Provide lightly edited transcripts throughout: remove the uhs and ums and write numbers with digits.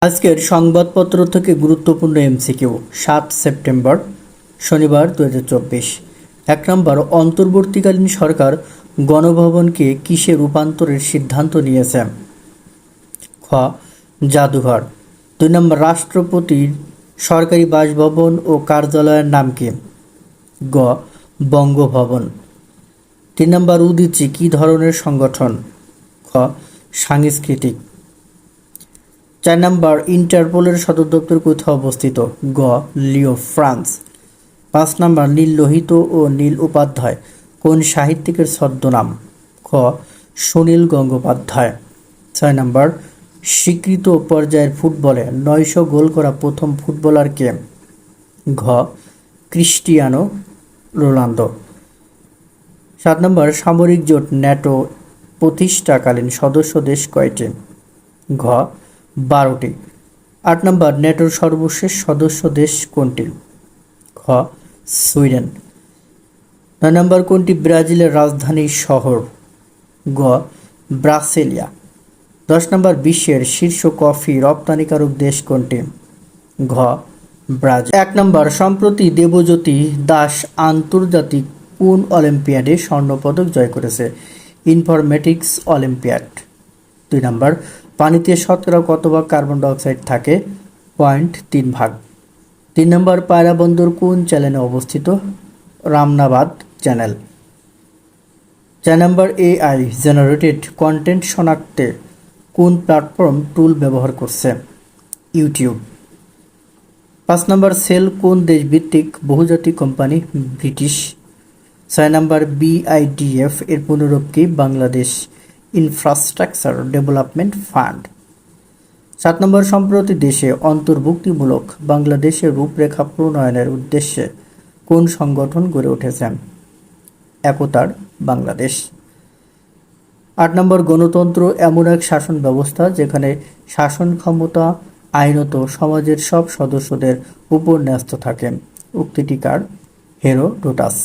আজকের সংবাদপত্র থেকে গুরুত্বপূর্ণ এমসিকিউ ৭ সেপ্টেম্বর শনিবার ২০২৪। ১ নম্বর, অন্তর্বর্তীকালীন সরকার গণভবনকে কিসে রূপান্তরের সিদ্ধান্ত নিয়েছে? খ. জাদুঘর। ২ নম্বর, রাষ্ট্রপতির সরকারি বাসভবন ও কার্যালয়ের নাম কি? গ. বঙ্গভবন। ৩ নম্বর, উদীচী কী ধরনের সংগঠন? খ. সাংস্কৃতিক। ৪ নম্বর, ইন্টারপোলের সদর দপ্তর কোথায় অবস্থিত? গ. লিও, ফ্রান্স। ৫ নম্বর, নীল লোহিত ও নীল উপাধ্যায় কোন সাহিত্যিকের ছদ্মনাম? খ. সুনীল গঙ্গোপাধ্যায়। ৬ নম্বর, স্বীকৃত পর্যায়ের ফুটবলে ৯০০ গোল করা প্রথম ফুটবলার কে? ঘ. Cristiano Ronaldo. ৭ নম্বর, সামরিক জোট ন্যাটো প্রতিষ্ঠাকালীন সদস্য দেশ কয়টি? ঘ. ১২টি। ৮ নম্বর, ন্যাটোর সর্বশেষ সদস্য দেশ কোনটি? খ. সুইডেন। ৯ নম্বর, কোনটি ব্রাজিলের রাজধানী শহর? গ. ব্রাসিলিয়া। ১০ নম্বর, বিশ্বের শীর্ষ কফি রপ্তানিকারক দেশ কোনটি? ঘ. ব্রাজিল। ১ নম্বর, সম্প্রতি দেবজ্যোতি দাস আন্তর্জাতিক কোন অলিম্পিয়াডে স্বর্ণপদক জয় করেছে? Informatics olympiad. ২ নম্বর, পানিতে শতকরা কত ভাগ কার্বন ডাইঅক্সাইড থাকে? ০.৩ ভাগ। ৩ নম্বর, পায়রা বন্দর কোন চ্যানেলে অবস্থিত? রামনাবাদ চ্যানেল। ৪ নম্বর, এআই জেনারেটেড কন্টেন্ট শনাক্তে কোন প্ল্যাটফর্ম টুল ব্যবহার করছে? ইউটিউব। ৫ নম্বর, সেল কোন দেশভিত্তিক বহুজাতিক কোম্পানি? ব্রিটিশ। ৬ নম্বর, বিআইডিএফ এর পুনরূপ কি? Bangladesh infrastructure development fund. ৭ নম্বর, সম্প্রতি দেশে অন্তর্ভুক্তিমূলক বাংলাদেশের রূপরেখা প্রণয়নের উদ্দেশ্যে কোন সংগঠন গড়ে উঠেছে? একতার বাংলাদেশ। ৮ নম্বর, গণতন্ত্র এমন এক শাসন ব্যবস্থা যেখানে শাসন ক্ষমতা আইনত সমাজের সব সদস্যদের উপর ন্যস্ত থাকে। উক্তিটি কার? হেরোডোটাস।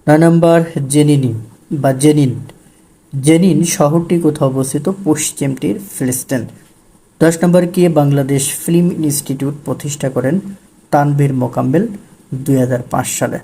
৯ নম্বর, জেনিন শহরটি কোথায় অবস্থিত? পশ্চিমটির ফিলিস্তিন। ১০ নম্বর, কে বাংলাদেশ ফিল্ম ইনস্টিটিউট প্রতিষ্ঠা করেন? তানভীর মোকাম্মেল ২০০৫ সালে।